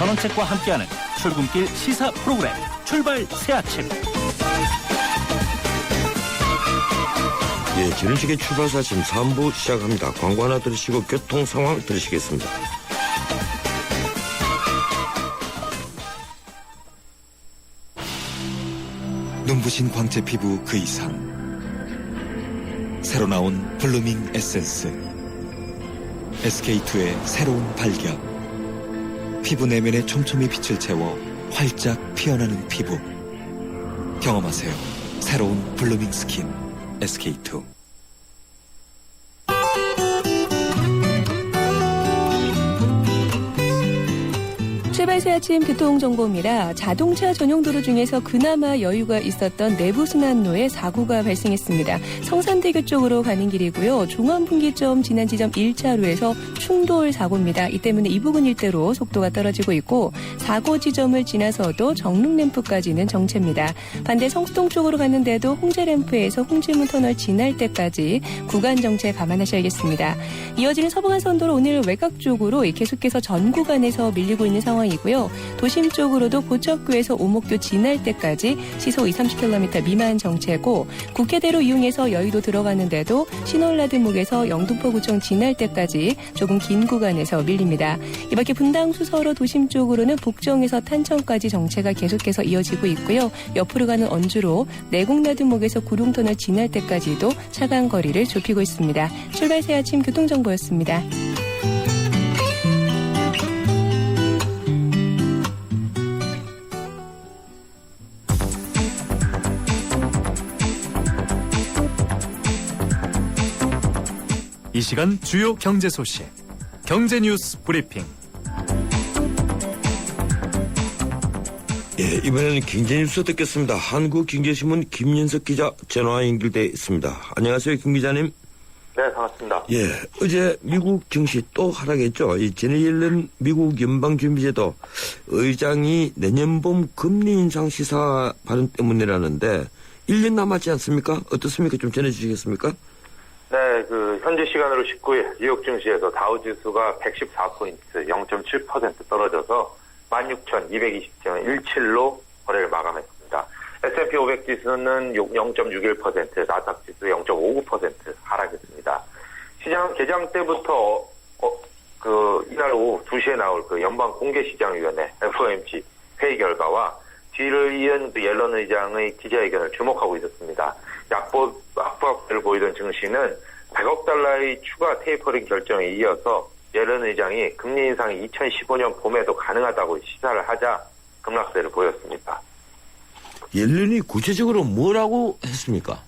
전원책과 함께하는 출근길 시사 프로그램 출발 새 아침. 예, 지른식의 출발 새 아침 3부 시작합니다. 광고 하나 들으시고 교통 상황 들으시겠습니다. 눈부신 광채 피부 그 이상. 새로 나온 블루밍 에센스. SK2의 새로운 발견. 피부 내면에 촘촘히 빛을 채워 활짝 피어나는 피부. 경험하세요. 새로운 블루밍 스킨 SK2. 출발 새 아침 교통정보입니다. 자동차 전용 도로 중에서 그나마 여유가 있었던 내부순환로에 사고가 발생했습니다. 성산대교 쪽으로 가는 길이고요. 종암분기점 지난 지점 1차로에서 충돌 사고입니다. 이 때문에 이 부분 일대로 속도가 떨어지고 있고 사고 지점을 지나서도 정릉램프까지는 정체입니다. 반대 성수동 쪽으로 가는데도 홍제램프에서 홍지문 터널 지날 때까지 구간 정체 감안하셔야겠습니다. 이어지는 서부간선도로 오늘 외곽 쪽으로 계속해서 전 구간에서 밀리고 있는 상황이고요. 도심 쪽으로도 고척교에서 오목교 지날 때까지 시속 20-30km 미만 정체고 국회대로 이용해서 여의도 들어가는데도 신월라드목에서 영등포구청 지날 때까지 조금 긴 구간에서 밀립니다. 이 밖에 분당 수서로 도심 쪽으로는 북정에서 탄천까지 정체가 계속해서 이어지고 있고요. 옆으로 가는 언주로 내곡라드목에서 구룡터널 지날 때까지도 차간 거리를 좁히고 있습니다. 출발 새 아침 교통정보였습니다. 이 시간 주요 경제 소식, 경제 뉴스 브리핑. 예, 이번에는 경제뉴스 듣겠습니다. 한국경제신문 김윤석 기자 전화 연결돼 있습니다. 안녕하세요, 김 기자님. 네, 반갑습니다. 예, 어제 미국 증시 또 하락했죠. 이 제니 옐런 미국 연방준비제도 의장이 내년 봄 금리 인상 시사 발언 때문이라는데 1년 남았지 않습니까? 어떻습니까? 좀 전해주시겠습니까? 네, 현재 시간으로 19일 뉴욕 증시에서 다우지수가 114포인트, 0.7% 떨어져서 16,220.17로 거래를 마감했습니다. S&P 500 지수는 0.61%, 나스닥 지수 0.59% 하락했습니다. 시장 개장 때부터 이날 오후 2시에 나올 연방 공개시장위원회 FOMC 회의 결과와 뒤를 이은 옐런 의장의 기자회견을 주목하고 있었습니다. 약보합세를 보이던 증시는 100억 달러의 추가 테이퍼링 결정에 이어서 옐런 의장이 금리 인상이 2015년 봄에도 가능하다고 시사를 하자 급락세를 보였습니다. 옐런이 구체적으로 뭐라고 했습니까?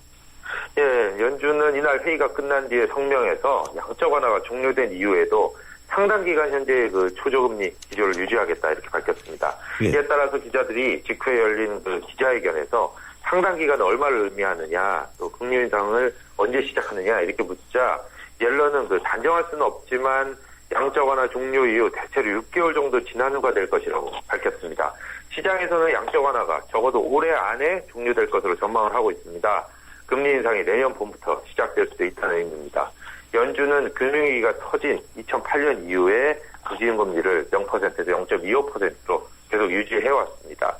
예, 연준은 이날 회의가 끝난 뒤에 성명에서 양적 완화가 종료된 이후에도 상당 기간 현재 초저금리 기조를 유지하겠다 이렇게 밝혔습니다. 예. 이에 따라서 기자들이 직후에 열린 기자회견에서 상당 기간은 얼마를 의미하느냐, 또 금리 인상을 언제 시작하느냐 이렇게 묻자 옐런은 단정할 수는 없지만 양적 완화 종료 이후 대체로 6개월 정도 지난 후가 될 것이라고 밝혔습니다. 시장에서는 양적 완화가 적어도 올해 안에 종료될 것으로 전망을 하고 있습니다. 금리 인상이 내년 봄부터 시작될 수도 있다는 의미입니다. 연준은 금융위기가 터진 2008년 이후에 기준금리를 0%에서 0.25%로 계속 유지해왔습니다.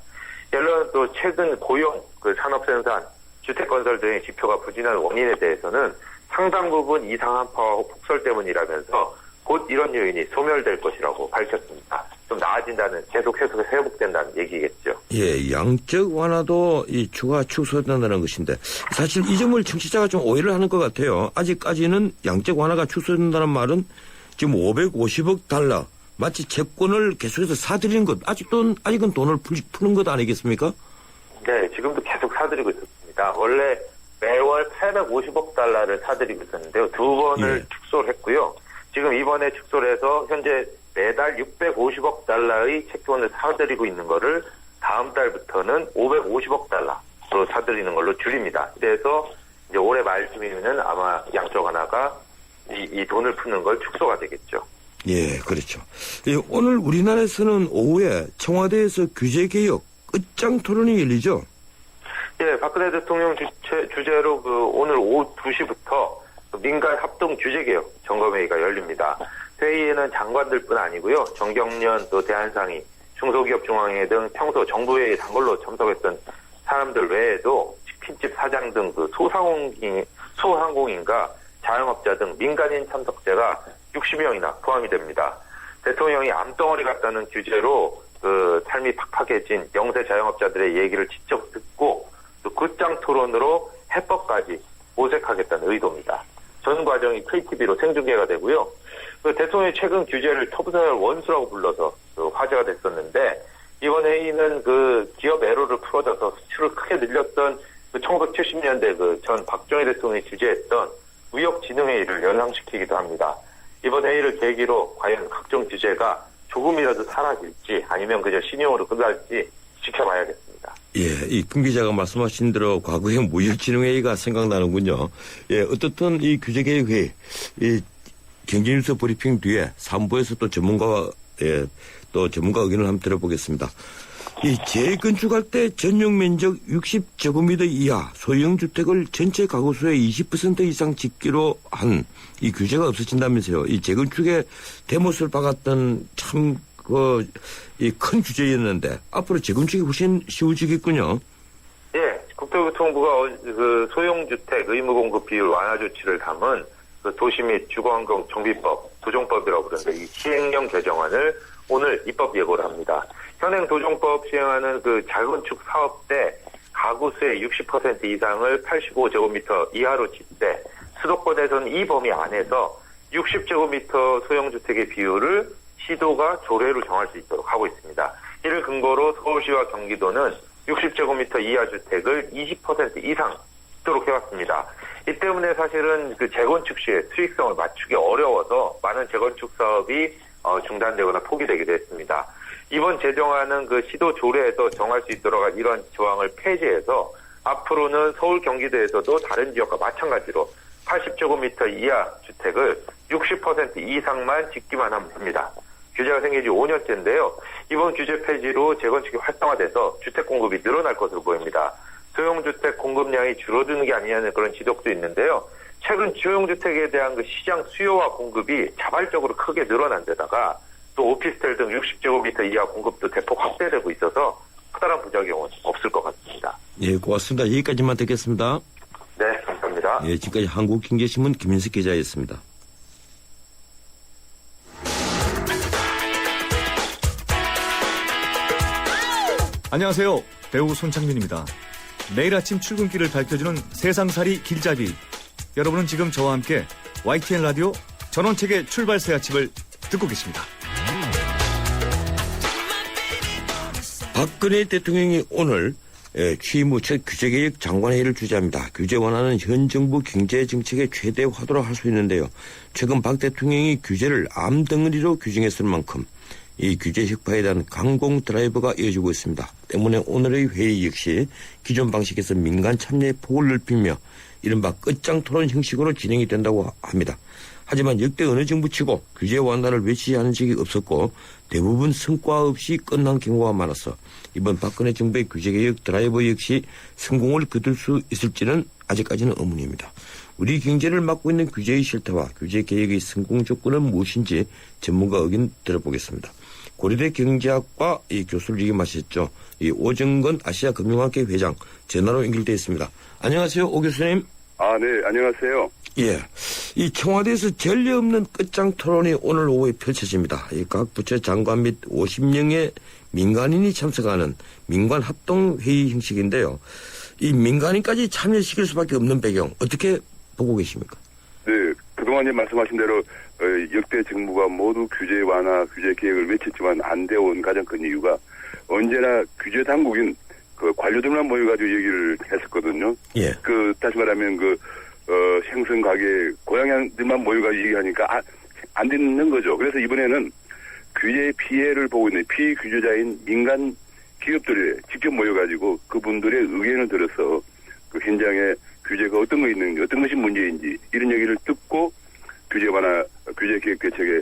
옐런은 또 최근 고용, 산업생산, 주택건설 등의 지표가 부진한 원인에 대해서는 상당 부분 이상 한파와 폭설 때문이라면서 곧 이런 요인이 소멸될 것이라고 밝혔습니다. 좀 나아진다는, 계속해서 회복된다는 얘기겠죠. 예, 양적 완화도 추가 축소된다는 것인데 사실 이 점을 청취자가 좀 오해를 하는 것 같아요. 아직까지는 양적 완화가 축소된다는 말은 지금 550억 달러 마치 채권을 계속해서 사들이는 것, 아직은 돈을 푸는 것 아니겠습니까? 네, 지금도 계속 사들이고 있었습니다. 원래 매월 850억 달러를 사들이고 있었는데요. 두 번을 축소를 했고요. 지금 이번에 축소를 해서 현재 매달 650억 달러의 채권을 사들이고 있는 거를 다음 달부터는 550억 달러로 사들이는 걸로 줄입니다. 그래서 이제 올해 말쯤이면은 아마 양적 완화가 이 돈을 푸는 걸 축소가 되겠죠. 예, 그렇죠. 오늘 우리나라에서는 오후에 청와대에서 규제개혁 끝장 토론이 열리죠? 예, 박근혜 대통령 주재로 오늘 오후 2시부터 민간 합동 규제개혁 점검회의가 열립니다. 회의에는 장관들뿐 아니고요. 정경련 또 대한상의 중소기업 중앙회 등 평소 정부회의 단골로 참석했던 사람들 외에도 치킨집 사장 등 그 소상공인과 자영업자 등 민간인 참석자가 60명이나 포함이 됩니다. 대통령이 암덩어리 같다는 규제로 그 삶이 팍팍해진 영세 자영업자들의 얘기를 직접 듣고 또 끝장 토론으로 해법까지 모색하겠다는 의도입니다. 전 과정이 KTV로 생중계가 되고요. 그 대통령이 최근 규제를 터부자열 원수라고 불러서 그 화제가 됐었는데 이번 회의는 그 기업 애로를 풀어줘서 수출을 크게 늘렸던 그 1970년대 그 전 박정희 대통령이 주재했던 무역진흥회의를 연상시키기도 합니다. 이번 회의를 계기로 과연 각종 규제가 조금이라도 사라질지 아니면 그저 신용으로 끝날지 지켜봐야겠습니다. 예, 이 김 기자가 말씀하신 대로 과거의 무역진흥회의가 생각나는군요. 예, 어떻든 이 규제개혁회의, 이 경제뉴스 브리핑 뒤에 3부에서 또 전문가와, 예, 또 전문가 의견을 한번 들어보겠습니다. 이 재건축할 때 전용 면적 60제곱미터 이하 소형 주택을 전체 가구 수의 20% 이상 짓기로 한 이 규제가 없어진다면서요. 이 재건축의 대못을 박았던 참 이 큰 규제였는데 앞으로 재건축이 훨씬 쉬워지겠군요. 예, 국토교통부가 그 소형주택 의무 공급 비율 완화 조치를 담은 그 도시 및 주거환경 정비법, 도정법이라고 부르는데 이 시행령 개정안을 오늘 입법 예고를 합니다. 현행 도정법 시행하는 그 재건축 사업 때 가구 수의 60% 이상을 85제곱미터 이하로 짓되 수도권에서는 이 범위 안에서 60제곱미터 소형주택의 비율을 시도가 조례로 정할 수 있도록 하고 있습니다. 이를 근거로 서울시와 경기도는 60제곱미터 이하 주택을 20% 이상 짓도록 해왔습니다. 이 때문에 사실은 그 재건축 시에 수익성을 맞추기 어려워서 많은 재건축 사업이 중단되거나 포기되기도 했습니다. 이번 제정안은 그 시도 조례에서 정할 수 있도록 한 이런 조항을 폐지해서 앞으로는 서울 경기도에서도 다른 지역과 마찬가지로 80제곱미터 이하 주택을 60% 이상만 짓기만 하면 됩니다. 규제가 생긴 지 5년째인데요. 이번 규제 폐지로 재건축이 활성화돼서 주택 공급이 늘어날 것으로 보입니다. 소형주택 공급량이 줄어드는 게 아니냐는 그런 지적도 있는데요. 최근 소형주택에 대한 그 시장 수요와 공급이 자발적으로 크게 늘어난 데다가 또 오피스텔 등 60제곱미터 이하 공급도 대폭 확대되고 있어서 커다란 부작용은 없을 것 같습니다. 예, 고맙습니다. 여기까지만 듣겠습니다. 네, 감사합니다. 예, 지금까지 한국경제신문 김인석 기자였습니다. 안녕하세요. 배우 손창민입니다. 매일 아침 출근길을 밝혀주는 세상살이 길잡이. 여러분은 지금 저와 함께 YTN 라디오 전원책의 출발새 아침을 듣고 계십니다. 박근혜 대통령이 오늘 취임 후 첫 규제개혁 장관회의를 주재합니다. 규제 완화는 현 정부 경제정책의 최대 화두라 할 수 있는데요. 최근 박 대통령이 규제를 암덩어리로 규정했을 만큼 이 규제 혁파에 대한 강공 드라이버가 이어지고 있습니다. 때문에 오늘의 회의 역시 기존 방식에서 민간 참여의 폭을 넓히며 이른바 끝장 토론 형식으로 진행이 된다고 합니다. 하지만 역대 어느 정부치고 규제 완화를 외치지 않은 적이 없었고 대부분 성과 없이 끝난 경우가 많아서 이번 박근혜 정부의 규제개혁 드라이버 역시 성공을 거둘 수 있을지는 아직까지는 의문입니다. 우리 경제를 막고 있는 규제의 실태와 규제개혁의 성공 조건은 무엇인지 전문가 의견 들어보겠습니다. 고려대 경제학과 이 교수를 역임하셨죠. 이 오정건 아시아금융학회 회장 전화로 연결되어 있습니다. 안녕하세요, 오 교수님. 네, 안녕하세요. 예. 이 청와대에서 전례 없는 끝장 토론이 오늘 오후에 펼쳐집니다. 이 각 부처 장관 및 50명의 민간인이 참석하는 민관 합동 회의 형식인데요. 이 민간인까지 참여시킬 수밖에 없는 배경 어떻게 보고 계십니까? 네, 그동안 말씀하신 대로 역대 정부가 모두 규제 완화, 규제 개혁을 외쳤지만 안 되어온 가장 큰 이유가 언제나 규제 당국인 그 관료들만 모여가지고 얘기를 했었거든요. 예. 다시 말하면 행성 가게 고향들만 모여가지고 얘기하니까 안 되는 거죠. 그래서 이번에는 규제 피해를 보고 있는 피규제자인 민간 기업들이 직접 모여가지고 그분들의 의견을 들어서 그 현장에 규제가 어떤 거 있는지, 어떤 것이 문제인지 이런 얘기를 듣고 규제 완화, 규제 개혁 대책에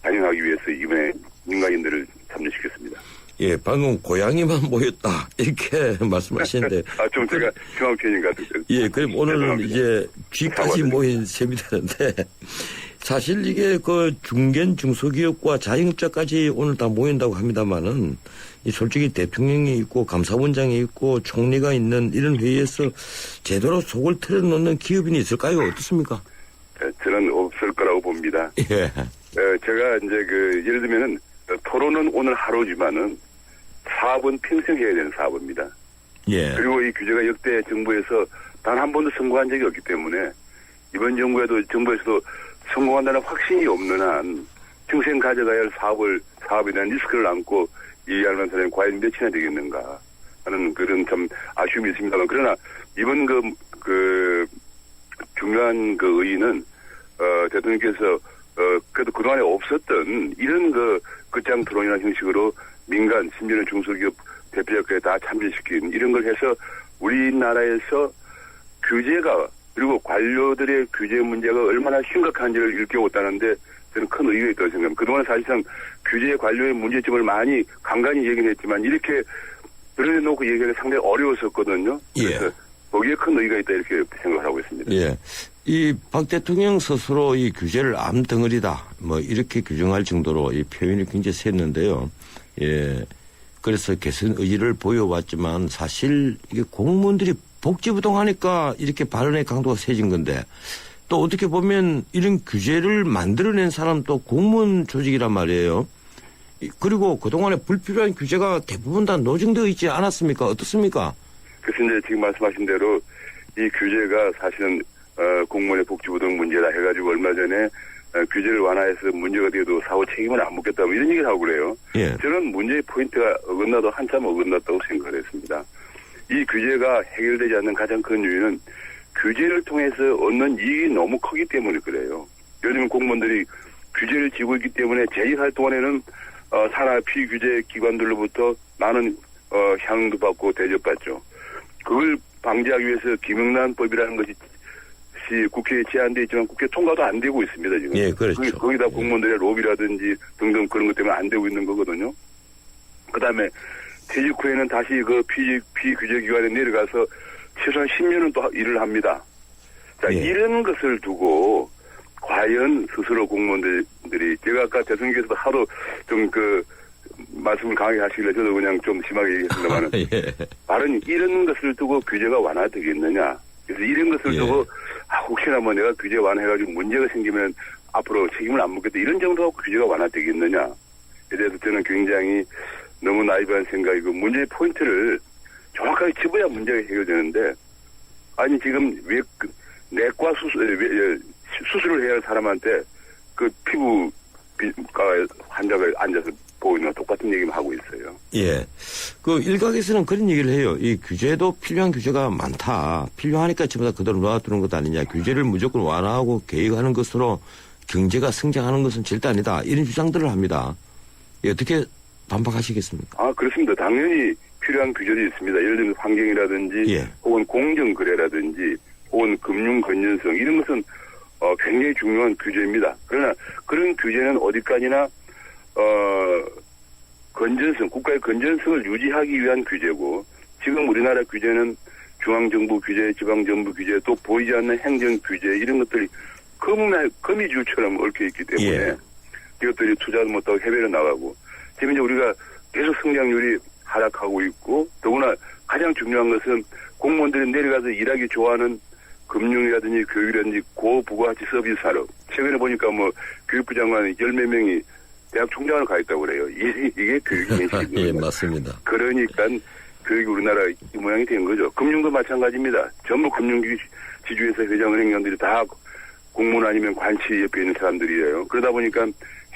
반영하기 위해서 이번에 민간인들을 참여시켰습니다. 예, 방금 고양이만 모였다 이렇게 말씀하시는데 좀 제가 중앙 편인 것 같은데. 예, 그럼 오늘은 이제 쥐까지 모인 셈이 되는데 사실 이게 그 중견 중소기업과 자영업자까지 오늘 다 모인다고 합니다만은 이 솔직히 대통령이 있고 감사원장이 있고 총리가 있는 이런 회의에서 제대로 속을 틀어놓는 기업인이 있을까요? 어떻습니까? 저는 없을 거라고 봅니다. 예. 제가 이제 예를 들면은 토론은 오늘 하루지만은 사업은 평생 해야 되는 사업입니다. 예. 그리고 이 규제가 역대 정부에서 단 한 번도 성공한 적이 없기 때문에 이번 정부에서도 성공한다는 확신이 없는 한 평생 가져가야 할 사업에 대한 리스크를 안고 이해하는 사람이 과연 몇이나 되겠는가 하는 그런 참 아쉬움이 있습니다만, 그러나 이번 중요한 의의는 대통령께서 그래도 그동안에 없었던 이런 끝장 토론이라는 형식으로 민간 심지어는 중소기업 대표적에 다 참여시킨 이런 걸 해서 우리나라에서 규제가 그리고 관료들의 규제 문제가 얼마나 심각한지를 일깨웠다는데 저는 큰 의의가 있다고 생각합니다. 그동안 사실상 규제 관료의 문제점을 많이 간간히 얘기는 했지만 이렇게 드러내놓고 얘기하기 상당히 어려웠었거든요. 예. 그래서 거기에 큰 의의가 있다 이렇게 생각을 하고 있습니다. 예. 이 박 대통령 스스로 이 규제를 암덩어리다 뭐 이렇게 규정할 정도로 이 표현이 굉장히 셌는데요. 예. 그래서 개선 의지를 보여왔지만 사실 이게 공무원들이 복지부동하니까 이렇게 발언의 강도가 세진 건데 또 어떻게 보면 이런 규제를 만들어낸 사람도 공무원 조직이란 말이에요. 그리고 그동안에 불필요한 규제가 대부분 다 노정되어 있지 않았습니까? 어떻습니까? 그래서 이제 지금 말씀하신 대로 이 규제가 사실은 공무원의 복지부동 문제다 해가지고 얼마 전에 규제를 완화해서 문제가 되어도 사후 책임을 안 묻겠다 뭐 이런 얘기를 하고 그래요. 예. 저는 문제의 포인트가 어긋나도 한참 어긋났다고 생각을 했습니다. 이 규제가 해결되지 않는 가장 큰 이유는 규제를 통해서 얻는 이익이 너무 크기 때문에 그래요. 요즘 공무원들이 규제를 지고 있기 때문에 재직할 동안에는 산하 피규제 기관들로부터 많은 향응도 받고 대접받죠. 그걸 방지하기 위해서 김영란법이라는 것이 국회에 제안돼 있지만 국회 통과도 안 되고 있습니다, 지금. 예, 그렇죠. 거기다 공무원들의 로비라든지 등등 그런 것 때문에 안 되고 있는 거거든요. 그 다음에 퇴직 후에는 다시 피규제 기관에 내려가서 최소한 10년은 또 일을 합니다. 자, 예. 이런 것을 두고 과연 스스로 공무원들이 제가 아까 대통령께서도 하도 좀 말씀을 강하게 하시길래 저도 그냥 좀 심하게 얘기했습니다만 예. 말은 이런 것을 두고 규제가 완화되겠느냐. 그래서 이런 것을 예. 두고 혹시나 뭐 내가 규제 완화해가지고 문제가 생기면 앞으로 책임을 안 묻겠다 이런 정도로 규제가 완화되겠느냐에 대해서 저는 굉장히 너무 나이브한 생각이고 문제의 포인트를 정확하게 짚어야 문제가 해결되는데 아니 지금 왜 내과 수술을 해야 할 사람한테 피부과 환자가 앉아서 보고 있는 똑같은 얘기만 하고 있어요. 예. 일각에서는 그런 얘기를 해요. 이 규제도 필요한 규제가 많다. 필요하니까 전부 다 그대로 놔두는 것 아니냐. 규제를 무조건 완화하고 개혁하는 것으로 경제가 성장하는 것은 절대 아니다. 이런 주장들을 합니다. 어떻게 반박하시겠습니까? 그렇습니다. 당연히 필요한 규제도 있습니다. 예를 들면 환경이라든지 예. 혹은 공정거래라든지 혹은 금융 건전성 이런 것은 굉장히 중요한 규제입니다. 그러나 그런 규제는 어디까지나 국가의 건전성을 유지하기 위한 규제고 지금 우리나라 규제는 중앙정부 규제, 지방정부 규제, 또 보이지 않는 행정 규제 이런 것들이 거미줄처럼 얽혀 있기 때문에 예. 이것들이 투자도 못하고 해외로 나가고 지금 이제 우리가 계속 성장률이 하락하고 있고 더구나 가장 중요한 것은 공무원들이 내려가서 일하기 좋아하는 금융이라든지 교육이라든지 고부가가치 서비스 산업. 최근에 보니까 교육부 장관이 10몇 명이 대학 총장을 가 있다고 그래요. 이게 교육의 인식입니다. 예, 맞습니다. 그러니까 교육이 우리나라 이 모양이 된 거죠. 금융도 마찬가지입니다. 전부 금융지주회사 회장은행장들이 다 공무원 아니면 관치 옆에 있는 사람들이에요. 그러다 보니까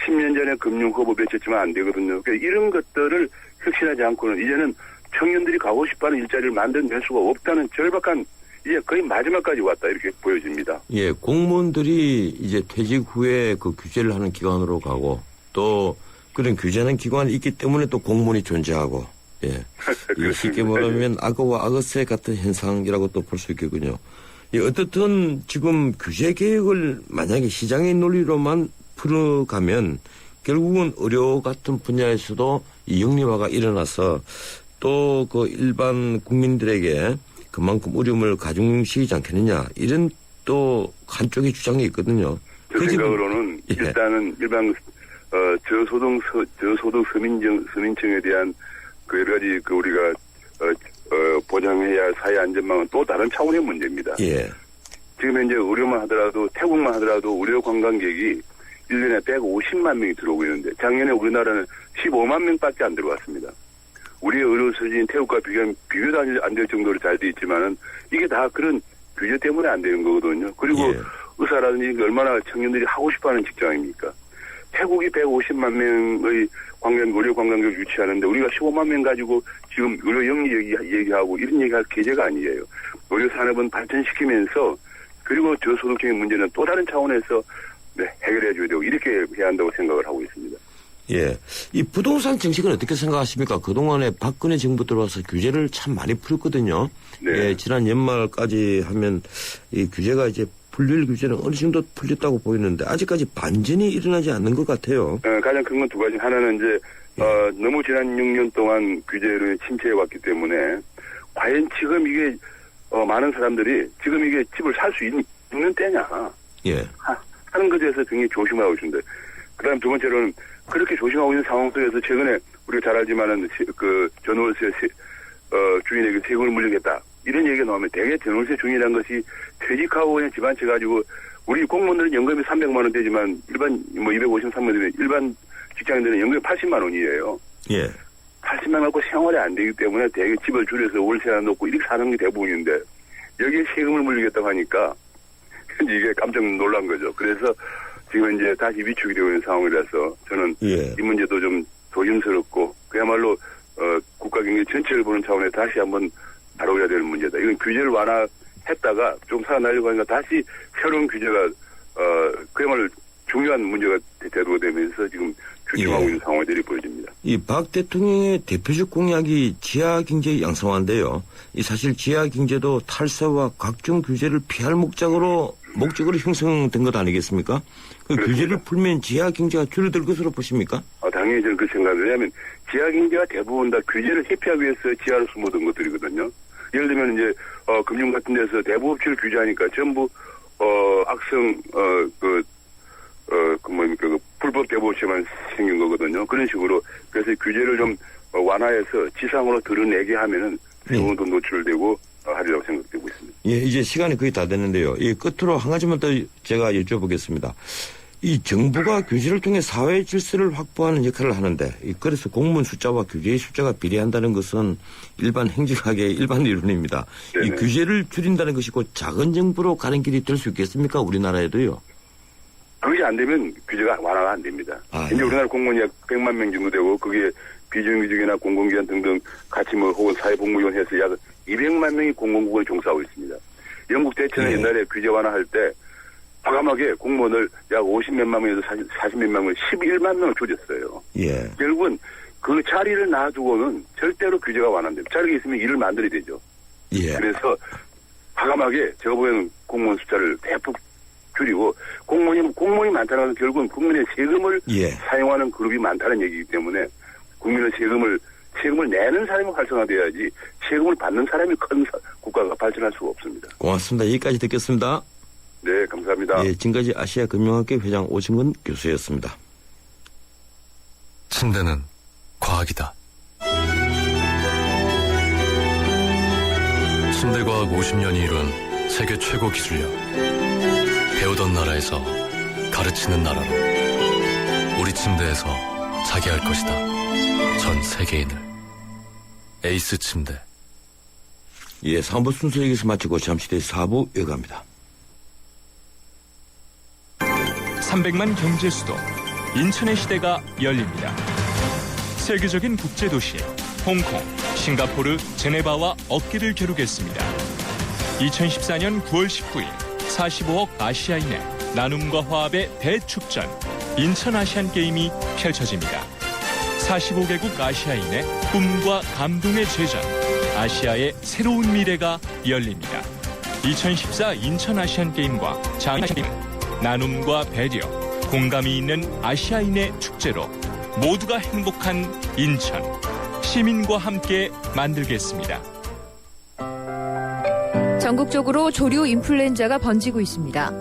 10년 전에 금융허브 배쳤지만 안 되거든요. 그러니까 이런 것들을 혁신하지 않고는 이제는 청년들이 가고 싶어하는 일자리를 만들어낼 수가 없다는 절박한 이제 거의 마지막까지 왔다 이렇게 보여집니다. 예, 공무원들이 이제 퇴직 후에 규제를 하는 기관으로 가고 또 그런 규제하는 기관이 있기 때문에 또 공무원이 존재하고 예, 쉽게 말하면 악어와 악어새 같은 현상이라고 또 볼 수 있겠군요. 예, 어떻든 지금 규제 개혁을 만약에 시장의 논리로만 풀어가면 결국은 의료 같은 분야에서도 이 영리화가 일어나서 또 일반 국민들에게 그만큼 어려움을 가중시키지 않겠느냐 이런 또 한쪽의 주장이 있거든요. 제 그 생각으로는 예. 일단은 일반 저소득 서민층에 대한 그 여러 가지 그 우리가 보장해야 할 사회 안전망은 또 다른 차원의 문제입니다. 예. 지금 현재 의료만 하더라도 태국만 하더라도 의료 관광객이 1년에 150만 명이 들어오고 있는데 작년에 우리나라는 15만 명밖에 안 들어왔습니다. 우리의 의료 수준인 태국과 비교도 안 될 정도로 잘 돼 있지만은 이게 다 그런 규제 때문에 안 되는 거거든요. 그리고 예. 의사라든지 얼마나 청년들이 하고 싶어하는 직장입니까? 태국이 150만 명의 의료 관광객 유치하는데 우리가 15만 명 가지고 지금 의료 영리 얘기하고 이런 얘기할 계제가 아니에요. 의료 산업은 발전시키면서 그리고 저소득층의 문제는 또 다른 차원에서 해결해 줘야 되고 이렇게 해야 한다고 생각을 하고 있습니다. 예. 이 부동산 정책은 어떻게 생각하십니까? 그동안에 박근혜 정부 들어와서 규제를 참 많이 풀었거든요. 네. 예, 지난 연말까지 하면 이 규제가 이제 풀릴 규제는 어느 정도 풀렸다고 보이는데 아직까지 반전이 일어나지 않는 것 같아요. 가장 큰 건 두 가지. 하나는 이제 너무 지난 6년 동안 규제를 침체해 왔기 때문에 과연 지금 이게 많은 사람들이 지금 이게 집을 살 수 있는 때냐 예. 하는 것에 대해서 굉장히 조심하고 있습니다. 그다음 두 번째로는 그렇게 조심하고 있는 상황 속에서 최근에 우리가 잘 알지만은 그 전월세 주인에게 세금을 물리겠다 이런 얘기가 나오면 대개 전월세 주인이라는 것이 퇴직하고 그냥 집안 채 가지고 우리 공무원들은 연금이 300만 원 되지만 일반 253만 원이면 일반 직장인들은 연금이 80만 원이에요. 예. 80만 원 갖고 생활이 안 되기 때문에 대개 집을 줄여서 월세 하나 놓고 이렇게 사는 게 대부분인데 여기에 세금을 물리겠다고 하니까 이게 깜짝 놀란 거죠. 그래서 지금 이제 다시 위축이 되고 있는 상황이라서 저는 예. 이 문제도 좀 조심스럽고 그야말로 국가 경제 전체를 보는 차원에서 다시 한번 다뤄야 되는 문제다. 이건 규제를 완화했다가 좀 살아나려고 하니까 다시 새로운 규제가 그야말로 중요한 문제가 대두되면서 지금 규정하고 예. 있는 상황들이 보여집니다. 이 박 대통령의 대표적 공약이 지하경제 양성화인데요. 이 사실 지하경제도 탈세와 각종 규제를 피할 목적으로 형성된 것 아니겠습니까? 그 그렇습니다. 규제를 풀면 지하경제가 줄어들 것으로 보십니까? 당연히 저는 그 생각을 왜냐하면 지하경제가 대부분 다 규제를 회피하기 위해서 지하로 숨어든 것들이거든요. 예를 들면 이제 금융 같은 데서 대부업체를 규제하니까 전부 악성 그 불법 대부업체만 생긴 거거든요. 그런 식으로 그래서 규제를 좀 완화해서 지상으로 드러내게 하면은 세금도 노출되고 하리라고 생각되고 있습니다. 예, 이제 시간이 거의 다 됐는데요. 이 끝으로 한 가지만 더 제가 여쭤보겠습니다. 이 정부가 규제를 통해 사회 질서를 확보하는 역할을 하는데 그래서 공무원 숫자와 규제의 숫자가 비례한다는 것은 일반 행정학의 일반 이론입니다. 네네. 이 규제를 줄인다는 것이 곧 작은 정부로 가는 길이 될 수 있겠습니까? 우리나라에도요. 그것이 안 되면 규제가 완화가 안 됩니다. 이제 예. 우리나라 공무원이 약 100만 명 정도 되고 그게 비정규직이나 공공기관 등등 같이 혹은 사회복무원 해서 약 200만 명이 공공부문에 종사하고 있습니다. 영국 대체는 예. 옛날에 규제 완화할 때 과감하게 공무원을 약 50몇만 명에서 40몇만 명, 11만 명을 줄였어요. 예. 결국은 그 자리를 놔두고는 절대로 규제가 완화됩니다. 자리가 있으면 일을 만들어야 되죠. 예. 그래서 과감하게 제가 보기에는 공무원 숫자를 대폭 줄이고 공무원이 많다는 것은 결국은 국민의 세금을 예. 사용하는 그룹이 많다는 얘기이기 때문에 국민의 세금을 내는 사람이 활성화돼야지 세금을 받는 사람이 큰 국가가 발전할 수가 없습니다. 고맙습니다. 여기까지 듣겠습니다. 네, 감사합니다. 예, 지금까지 아시아금융학회 회장 오승근 교수였습니다. 침대는 과학이다. 침대과학 50년이 이룬 세계 최고 기술력. 배우던 나라에서 가르치는 나라로 우리 침대에서 자게 할 것이다. 전 세계인을. 에이스 침대. 예, 3부 순서 여기서 마치고 잠시 뒤에 4부 이어갑니다. 300만 경제 수도 인천의 시대가 열립니다. 세계적인 국제도시 홍콩, 싱가포르, 제네바와 어깨를 겨루겠습니다. 2014년 9월 19일 45억 아시아인의 나눔과 화합의 대축전 인천 아시안게임이 펼쳐집니다. 45개국 아시아인의 꿈과 감동의 제전 아시아의 새로운 미래가 열립니다. 2014 인천 아시안게임과 장아시안게임은 나눔과 배려, 공감이 있는 아시아인의 축제로 모두가 행복한 인천, 시민과 함께 만들겠습니다. 전국적으로 조류 인플루엔자가 번지고 있습니다.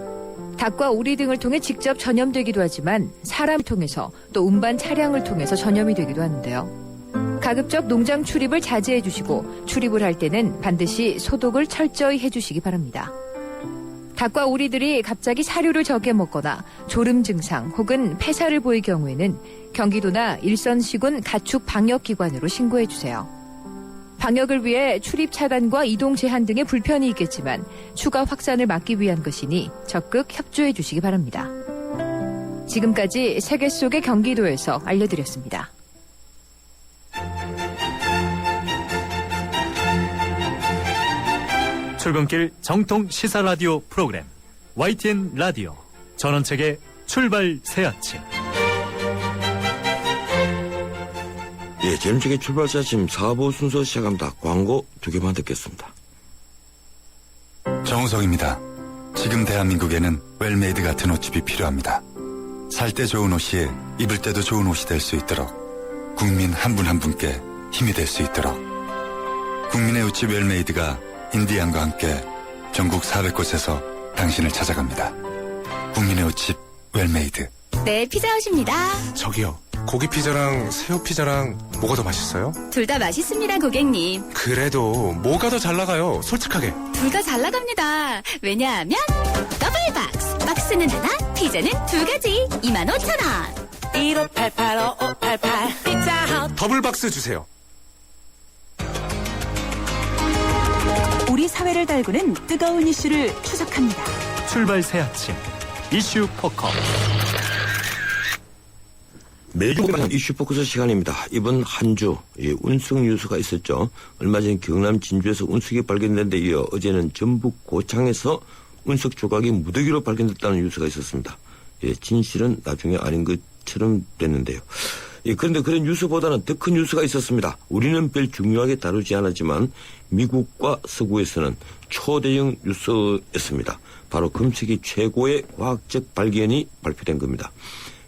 닭과 오리 등을 통해 직접 전염되기도 하지만 사람을 통해서 또 운반 차량을 통해서 전염이 되기도 하는데요. 가급적 농장 출입을 자제해 주시고 출입을 할 때는 반드시 소독을 철저히 해주시기 바랍니다. 닭과 오리들이 갑자기 사료를 적게 먹거나 졸음 증상 혹은 폐사를 보일 경우에는 경기도나 일선시군 가축 방역기관으로 신고해 주세요. 방역을 위해 출입 차단과 이동 제한 등의 불편이 있겠지만 추가 확산을 막기 위한 것이니 적극 협조해 주시기 바랍니다. 지금까지 세계 속의 경기도에서 알려드렸습니다. 출근길 정통 시사 라디오 프로그램 YTN 라디오 전원책의 출발 새 아침. 예, 전원책의 출발 새 아침 4부 순서 시작합니다. 광고 2개만 듣겠습니다. 정우성입니다. 지금 대한민국에는 웰메이드 같은 옷집이 필요합니다. 살 때 좋은 옷이 입을 때도 좋은 옷이 될 수 있도록 국민 한 분 한 분께 힘이 될 수 있도록 국민의 옷집 웰메이드가 인디안과 함께 전국 400곳에서 당신을 찾아갑니다. 국민의 옷집 웰메이드. 네, 피자헛입니다. 저기요, 고기 피자랑 새우 피자랑 뭐가 더 맛있어요? 둘 다 맛있습니다, 고객님. 그래도 뭐가 더 잘 나가요? 솔직하게. 둘 다 잘 나갑니다. 왜냐하면 더블 박스. 박스는 하나, 피자는 2가지. 25,000원. 15885588 피자헛. 더블 박스 주세요. 우리 사회를 달구는 뜨거운 이슈를 추적합니다. 출발 새 아침 이슈 포커. 매주 이슈 포커스 시간입니다. 이번 한 주 운석 뉴스가 있었죠. 얼마 전 경남 진주에서 운석이 발견된 데 이어 어제는 전북 고창에서 운석 조각이 무더기로 발견됐다는 뉴스가 있었습니다. 진실은 나중에 아닌 것처럼 됐는데요. 그런데 그런 뉴스보다는 더 큰 뉴스가 있었습니다. 우리는 별 중요하게 다루지 않았지만 미국과 서구에서는 초대형 뉴스였습니다. 바로 금세기 최고의 과학적 발견이 발표된 겁니다.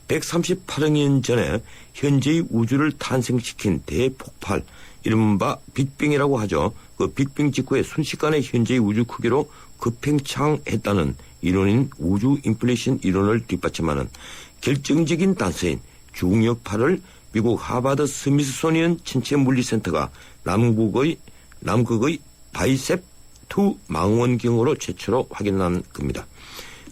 138억 년 전에 현재의 우주를 탄생시킨 대폭발, 이른바 빅뱅이라고 하죠. 그 빅뱅 직후에 순식간에 현재의 우주 크기로 급팽창했다는 이론인 우주 인플레이션 이론을 뒷받침하는 결정적인 단서인 중력파를 미국 하버드 스미소니언 천체물리센터가 남극의 바이셉2 망원경으로 최초로 확인한 겁니다.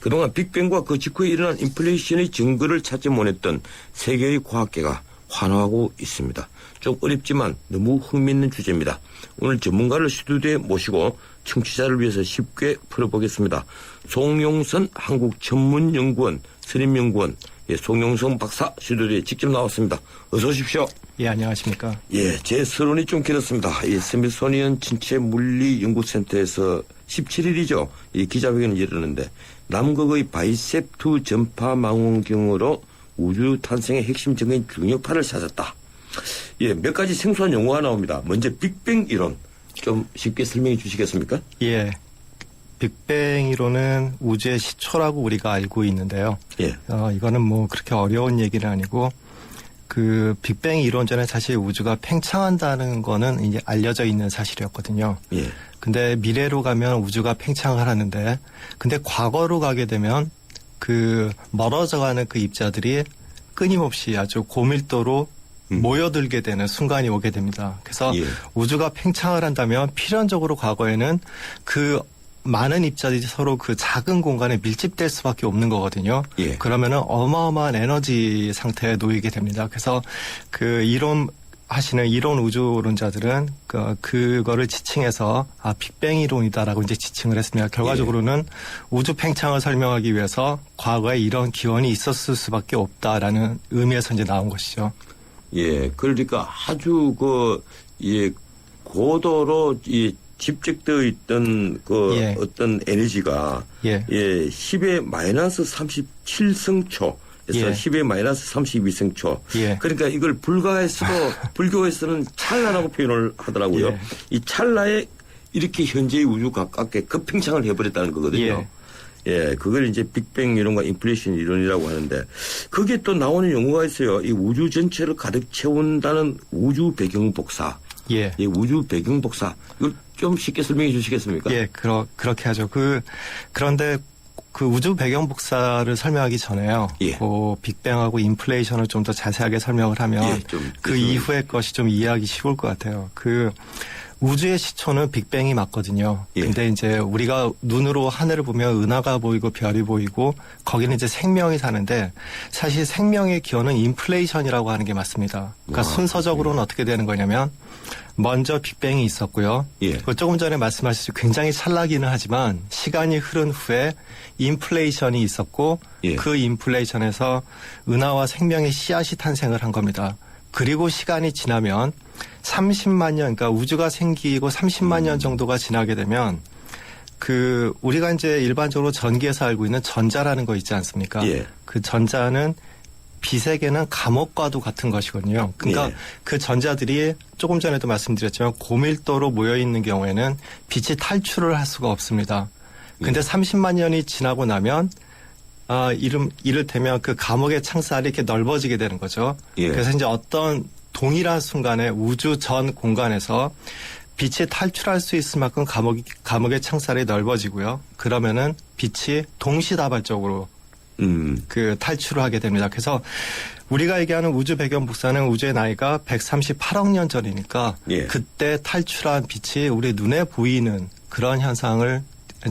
그동안 빅뱅과 그 직후에 일어난 인플레이션의 증거를 찾지 못했던 세계의 과학계가 환호하고 있습니다. 좀 어렵지만 너무 흥미있는 주제입니다. 오늘 전문가를 스튜디오에 모시고 청취자를 위해서 쉽게 풀어보겠습니다. 송용선 한국천문연구원 선임연구원 송용선 박사 스튜디오에 직접 나왔습니다. 어서 오십시오. 예, 안녕하십니까. 예, 제 서론이 좀 길었습니다. 스미소니언 천체물리연구센터에서 17일이죠. 이 기자회견을 열었는데 남극의 바이셉2 전파 망원경으로 우주 탄생의 핵심 증거인 중력파를 찾았다. 예, 몇 가지 생소한 용어가 나옵니다. 먼저 빅뱅 이론 좀 쉽게 설명해 주시겠습니까? 예. 빅뱅 이론은 우주의 시초라고 우리가 알고 있는데요. 예. 이거는 뭐 그렇게 어려운 얘기는 아니고 그 빅뱅 이론 전에 사실 우주가 팽창한다는 거는 이제 알려져 있는 사실이었거든요. 예. 근데 미래로 가면 우주가 팽창을 하는데 근데 과거로 가게 되면 그 멀어져가는 그 입자들이 끊임없이 아주 고밀도로 모여들게 되는 순간이 오게 됩니다. 그래서 예. 우주가 팽창을 한다면 필연적으로 과거에는 그 많은 입자들이 서로 그 작은 공간에 밀집될 수밖에 없는 거거든요. 예. 그러면은 어마어마한 에너지 상태에 놓이게 됩니다. 그래서 그 이론 하시는 이론 우주론자들은 그거를 지칭해서 빅뱅 이론이다라고 이제 지칭을 했습니다. 결과적으로는 우주 팽창을 설명하기 위해서 과거에 이런 기원이 있었을 수밖에 없다라는 의미에서 이제 나온 것이죠. 예, 그러니까 아주 고도로 집적되어 있던 어떤 에너지가 10의 마이너스 37승초 에서 10의 마이너스 32승초. 그러니까 이걸 불교에서는 찰나라고 표현을 하더라고요. 이 찰나에 이렇게 현재의 우주 가깝게 급팽창을 해버렸다는 거거든요. 예, 그걸 이제 빅뱅 이론과 인플레이션 이론이라고 하는데 거기에 또 나오는 용어가 있어요. 이 우주 전체를 가득 채운다는 우주 배경 복사. 이 우주 배경 복사. 이걸 좀 쉽게 설명해 주시겠습니까? 예, 그렇게 하죠. 그런데 그 우주 배경 복사를 설명하기 전에요. 예. 그 빅뱅하고 인플레이션을 좀 더 자세하게 설명을 하면 예, 좀 그 이후의 것이 좀 이해하기 쉬울 것 같아요. 그 우주의 시초는 빅뱅이 맞거든요. 예. 근데 이제 우리가 눈으로 하늘을 보면 은하가 보이고 별이 보이고 거기는 이제 생명이 사는데 사실 생명의 기원은 인플레이션이라고 하는 게 맞습니다. 그러니까 순서적으로는 어떻게 되는 거냐면 먼저 빅뱅이 있었고요. 예. 그 조금 전에 말씀하셨듯이 굉장히 찰나기는 하지만 시간이 흐른 후에 인플레이션이 있었고 예. 그 인플레이션에서 은하와 생명의 씨앗이 탄생을 한 겁니다. 그리고 시간이 지나면 30만 년, 그러니까 우주가 생기고 30만 년 정도가 지나게 되면 그 우리가 이제 일반적으로 전기에서 알고 있는 전자라는 거 있지 않습니까? 예. 그 전자는 빛에게는 감옥과도 같은 것이거든요. 그러니까 예. 그 전자들이 조금 전에도 말씀드렸지만 고밀도로 모여 있는 경우에는 빛이 탈출을 할 수가 없습니다. 근데 30만 년이 지나고 나면 이를테면 그 감옥의 창살이 이렇게 넓어지게 되는 거죠. 예. 그래서 이제 어떤 동일한 순간에 우주 전 공간에서 빛이 탈출할 수 있을 만큼 감옥의 창살이 넓어지고요. 그러면은 빛이 동시다발적으로 그 탈출을 하게 됩니다. 그래서 우리가 얘기하는 우주 배경 복사는 우주의 나이가 138억 년 전이니까 예. 그때 탈출한 빛이 우리 눈에 보이는 그런 현상을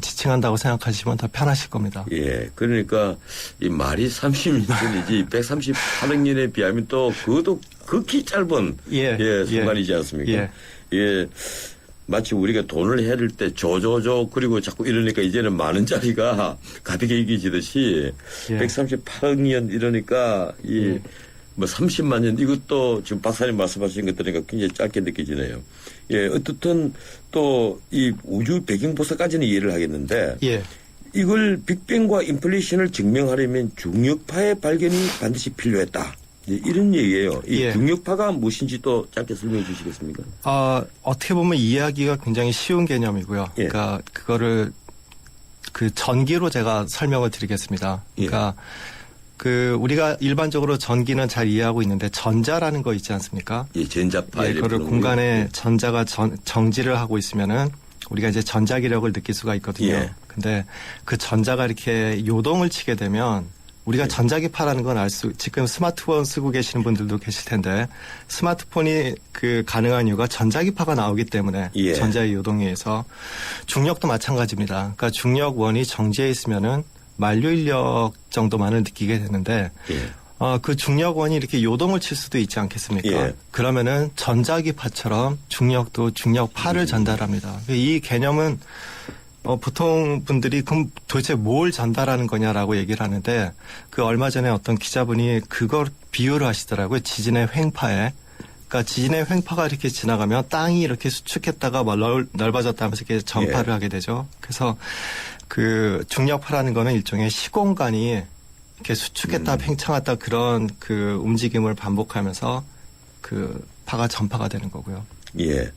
지칭한다고 생각하시면 더 편하실 겁니다. 예. 그러니까 이 말이 30년 전이지 138억 년에 비하면 또 그것도 극히 짧은 순간이지 않습니까? 예. 예. 마치 우리가 돈을 해릴 때 조조조 그리고 자꾸 이러니까 이제는 많은 자리가 가득 얘기지듯이 138억 년 이러니까 뭐 30만 년 이것도 지금 박사님 말씀하신 것 들으니까 굉장히 짧게 느껴지네요. 예, 어떻든 또 이 우주 배경복사까지는 이해를 하겠는데 이걸 빅뱅과 인플레이션을 증명하려면 중력파의 발견이 반드시 필요했다. 이런 얘기예요. 이 중력파가 무엇인지 또 짧게 설명해 주시겠습니까? 어떻게 보면 이해하기가 굉장히 쉬운 개념이고요. 그러니까 그거를 그 전기로 제가 설명을 드리겠습니다. 그러니까 그 우리가 일반적으로 전기는 잘 이해하고 있는데 전자라는 거 있지 않습니까? 예, 전자파. 그거를 공간에 전자가 정지를 하고 있으면은 우리가 이제 전자기력을 느낄 수가 있거든요. 근데 그 전자가 이렇게 요동을 치게 되면 우리가 전자기파라는 건 지금 스마트폰 쓰고 계시는 분들도 계실 텐데 스마트폰이 그 가능한 이유가 전자기파가 나오기 때문에 전자의 요동에 의해서 중력도 마찬가지입니다. 그러니까 중력원이 정지해 있으면은 만류인력 정도만을 느끼게 되는데 그 중력원이 이렇게 요동을 칠 수도 있지 않겠습니까? 그러면은 전자기파처럼 중력도 중력파를 전달합니다. 이 개념은 보통 분들이 그럼 도대체 뭘 전달하는 거냐라고 얘기를 하는데 그 얼마 전에 어떤 기자분이 그걸 비유를 하시더라고요. 지진의 횡파에. 그러니까 지진의 횡파가 이렇게 지나가면 땅이 이렇게 수축했다가 넓어졌다 하면서 이렇게 전파를 하게 되죠. 그래서 그 중력파라는 거는 일종의 시공간이 이렇게 수축했다 팽창했다 그런 그 움직임을 반복하면서 그 파가 전파가 되는 거고요. 예.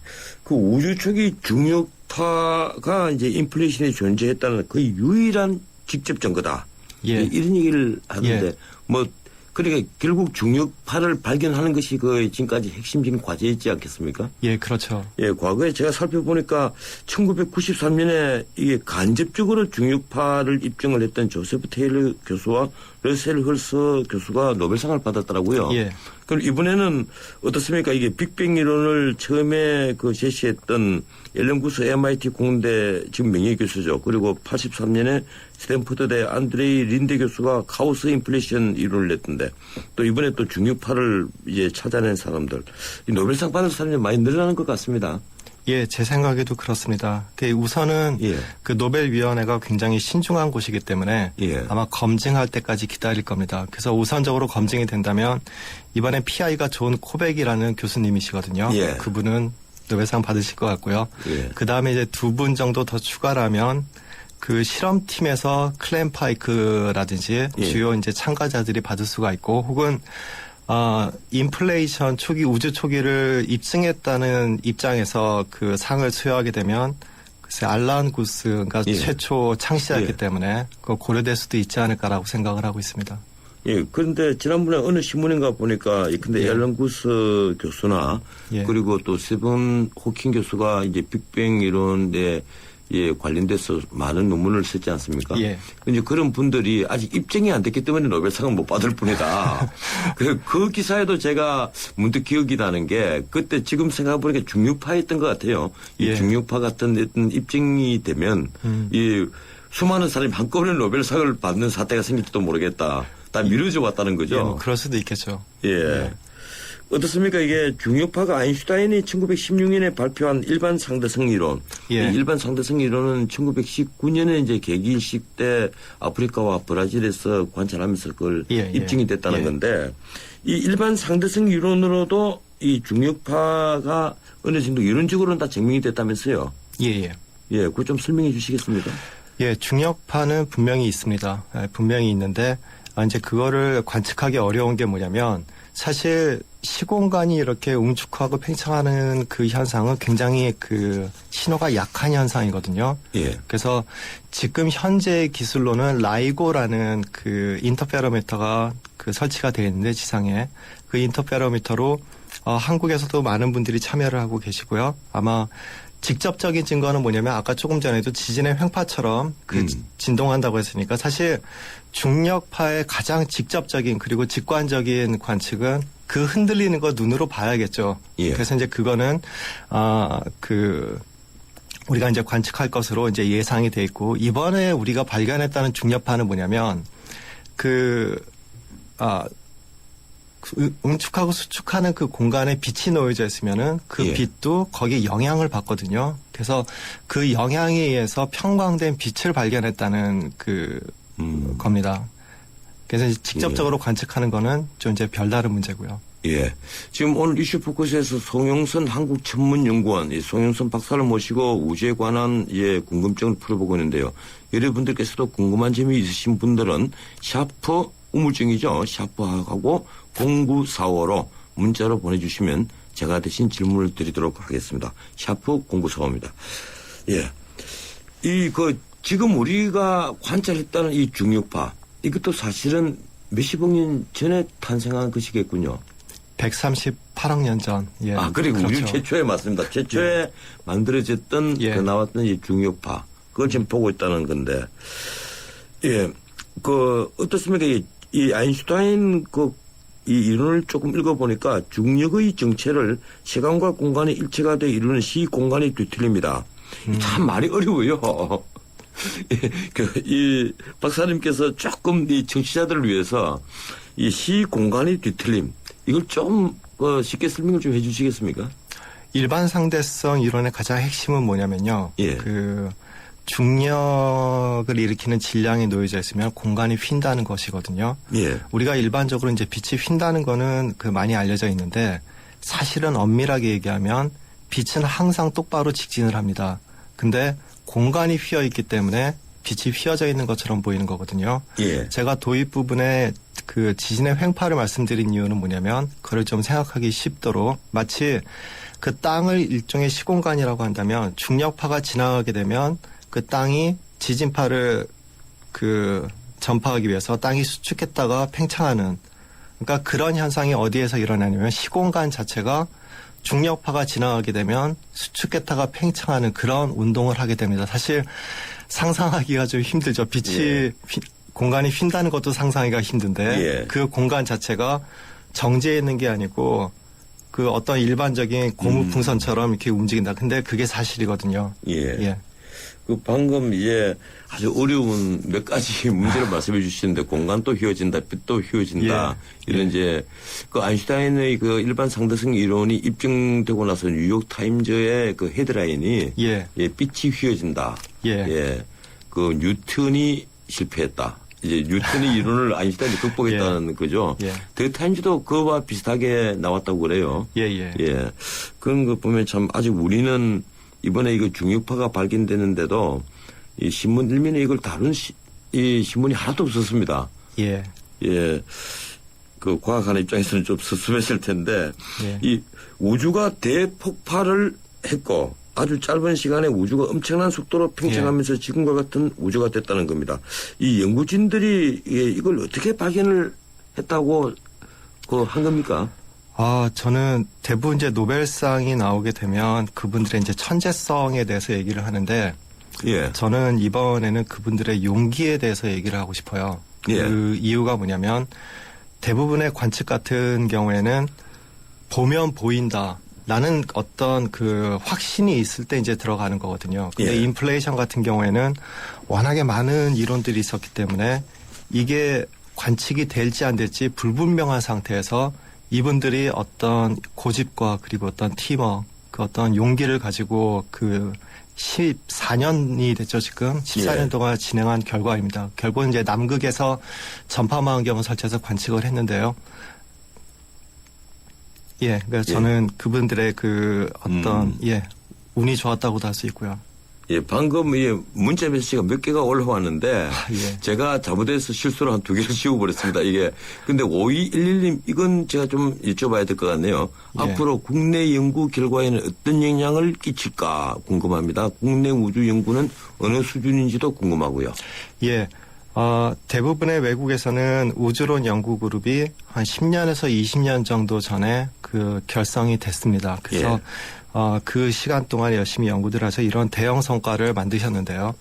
그 우주 초기 중력파가 이제 인플레이션이 존재했다는 그 유일한 직접 증거다. 이런 얘기를 하는데 뭐 그러니까 결국 중력파를 발견하는 것이 그 지금까지 핵심적인 과제였지 않겠습니까? 예, 그렇죠. 예, 과거에 제가 살펴보니까 1993년에 이게 간접적으로 중력파를 입증을 했던 조세프 테일러 교수와 러셀 헐스 교수가 노벨상을 받았더라고요. 그럼 이번에는 어떻습니까? 이게 빅뱅 이론을 처음에 그 제시했던 앨런 구스 MIT 공대 지금 명예교수죠. 그리고 83년에 스탠퍼드대 안드레이 린데 교수가 카오스 인플레이션 이론을 냈던데 또 이번에 또 중력파를 이제 찾아낸 사람들 이 노벨상 받을 사람이 많이 늘어나는 것 같습니다. 예, 제 생각에도 그렇습니다. 우선은 그 노벨위원회가 굉장히 신중한 곳이기 때문에 아마 검증할 때까지 기다릴 겁니다. 그래서 우선적으로 검증이 된다면 이번에 PI가 존 코백이라는 교수님이시거든요. 그분은 노벨상 받으실 것 같고요. 그다음에 이제 2분 정도 더 추가라면 그 실험팀에서 클램 파이크라든지 주요 이제 참가자들이 받을 수가 있고 혹은 인플레이션 초기, 우주 초기를 입증했다는 입장에서 그 상을 수여하게 되면 글쎄 알란 구스, 그러니까 최초 창시자이기 때문에 그 고려될 수도 있지 않을까라고 생각을 하고 있습니다. 예, 그런데 지난번에 어느 신문인가 보니까 근데 앨런 구스 교수나 그리고 또 스티븐 호킹 교수가 이제 빅뱅 이론에 예, 관련돼서 많은 논문을 썼지 않습니까? 예. 이제 그런 분들이 아직 입증이 안 됐기 때문에 노벨상을 못 받을 뿐이다. 그 기사에도 제가 문득 기억이 나는 게 그때 지금 생각해보니까 중력파였던 것 같아요. 이 예. 중력파 같은 어떤 입증이 되면 이 수많은 사람이 한꺼번에 노벨상을 받는 사태가 생길지도 모르겠다. 다 미뤄져 왔다는 거죠. 예, 뭐 그럴 수도 있겠죠. 예. 어떻습니까? 이게 중력파가 아인슈타인이 1916년에 발표한 일반 상대성 이론. 예. 이 일반 상대성 이론은 1919년에 이제 개기일식 때 아프리카와 브라질에서 관찰하면서 그걸 예, 입증이 됐다는 예. 건데 이 일반 상대성 이론으로도 이 중력파가 어느 정도 이론적으로는 다 증명이 됐다면서요? 예, 예. 예, 그거 좀 설명해 주시겠습니까? 예, 중력파는 분명히 있습니다. 예, 분명히 있는데 이제 그거를 관측하기 어려운 게 뭐냐면 사실 시공간이 이렇게 웅축하고 팽창하는 그 현상은 굉장히 그 신호가 약한 현상이거든요. 예. 그래서 지금 현재 기술로는 라이고라는 그 인터페로미터가 그 설치가 되어 있는데 지상에 그 인터페로미터로 한국에서도 많은 분들이 참여를 하고 계시고요. 아마 직접적인 증거는 뭐냐면 아까 조금 전에도 지진의 횡파처럼 그 진동한다고 했으니까 사실 중력파의 가장 직접적인 그리고 직관적인 관측은 그 흔들리는 거 눈으로 봐야겠죠. 예. 그래서 이제 그거는 우리가 이제 관측할 것으로 이제 예상이 돼 있고 이번에 우리가 발견했다는 중력파는 뭐냐면 응축하고 수축하는 그 공간에 빛이 놓여져 있으면은 그 예. 빛도 거기에 영향을 받거든요. 그래서 그 영향에 의해서 평광된 빛을 발견했다는 겁니다. 그래서 이제 직접적으로 관측하는 거는 좀 이제 별다른 문제고요. 예. 지금 오늘 이슈 포커스에서 송영선 한국천문연구원 송영선 박사를 모시고 우주에 관한 궁금증을 풀어보고 있는데요. 여러분들께서도 궁금한 점이 있으신 분들은 샤프 우물증이죠. 샤프하고 0945로 문자로 보내주시면 제가 대신 질문을 드리도록 하겠습니다. 샤프 0945입니다. 예. 지금 우리가 관찰했다는 이 중력파, 이것도 사실은 몇십억 년 전에 탄생한 것이겠군요. 138억 년 전. 예. 그리고 그렇죠. 우주 최초에 맞습니다. 최초에 만들어졌던 예. 나왔던 이 중력파, 그걸 지금 보고 있다는 건데, 예. 어떻습니까? 이 아인슈타인 이 이론을 조금 읽어보니까 중력의 정체를 시간과 공간의 일체가 되어 이루는 시 공간이 뒤틀립니다. 참 말이 어려워요. 이 박사님께서 조금 이 청취자들을 위해서 이 시 공간의 뒤틀림 이걸 좀 쉽게 설명을 좀 해주시겠습니까? 일반 상대성 이론의 가장 핵심은 뭐냐면요. 예. 중력을 일으키는 질량이 놓여져 있으면 공간이 휜다는 것이거든요. 예. 우리가 일반적으로 이제 빛이 휜다는 거는 많이 알려져 있는데 사실은 엄밀하게 얘기하면 빛은 항상 똑바로 직진을 합니다. 근데 공간이 휘어 있기 때문에 빛이 휘어져 있는 것처럼 보이는 거거든요. 예. 제가 도입 부분에 지진의 횡파를 말씀드린 이유는 뭐냐면 그걸 좀 생각하기 쉽도록 마치 그 땅을 일종의 시공간이라고 한다면 중력파가 지나가게 되면 그 땅이 지진파를 전파하기 위해서 땅이 수축했다가 팽창하는 그러니까 그런 현상이 어디에서 일어나냐면 시공간 자체가 중력파가 지나가게 되면 수축했다가 팽창하는 그런 운동을 하게 됩니다. 사실 상상하기가 좀 힘들죠. 빛이 공간이 휜다는 것도 상상하기가 힘든데 그 공간 자체가 정지해 있는 게 아니고 어떤 일반적인 고무풍선처럼 이렇게 움직인다. 근데 그게 사실이거든요. 예. 방금 아주 어려운 몇 가지 문제를 말씀해 주시는데 공간도 휘어진다, 빛도 휘어진다. 이런 아인슈타인의 일반 상대성 이론이 입증되고 나서 뉴욕 타임즈의 헤드라인이 빛이 휘어진다. 뉴턴이 실패했다. 이제 뉴턴이 이론을 아인슈타인이 극복했다는 거죠. 더 타임즈도 그와 비슷하게 나왔다고 그래요. 그런 거 보면 참 아직 우리는 이번에 중력파가 발견되는데도 이 신문 일면에 이걸 다룬 이 신문이 하나도 없었습니다. 과학하는 입장에서는 좀 섭섭했을 텐데 이 우주가 대폭발을 했고 아주 짧은 시간에 우주가 엄청난 속도로 팽창하면서 지금과 같은 우주가 됐다는 겁니다. 이 연구진들이 이걸 어떻게 발견을 했다고 한 겁니까? 저는 대부분 이제 노벨상이 나오게 되면 그분들의 이제 천재성에 대해서 얘기를 하는데 예. 저는 이번에는 그분들의 용기에 대해서 얘기를 하고 싶어요. 예. 그 이유가 뭐냐면 대부분의 관측 같은 경우에는 보면 보인다. 라는 어떤 그 확신이 있을 때 이제 들어가는 거거든요. 근데 예. 인플레이션 같은 경우에는 워낙에 많은 이론들이 있었기 때문에 이게 관측이 될지 안 될지 불분명한 상태에서 이분들이 어떤 고집과 그리고 어떤 팀워크, 그 어떤 용기를 가지고 그 14년이 됐죠, 지금. 14년 예. 동안 진행한 결과입니다. 결국은 이제 남극에서 전파망원경을 설치해서 관측을 했는데요. 예, 그러니까 저는 그분들의 그 어떤, 운이 좋았다고도 할 수 있고요. 예, 방금 문자 메시지가 몇 개가 올라왔는데 예. 제가 잘못해서 실수로 한 2개를 씌워버렸습니다. 이게 근데 5211님 이건 제가 좀 여쭤봐야 될 것 같네요. 예. 앞으로 국내 연구 결과에는 어떤 영향을 끼칠까 궁금합니다. 국내 우주 연구는 어느 수준인지도 궁금하고요. 예. 대부분의 외국에서는 우주론 연구 그룹이 한 10년에서 20년 정도 전에 그 결성이 됐습니다. 그래서 그 시간 동안 열심히 연구들 해서 이런 대형 성과를 만드셨는데요.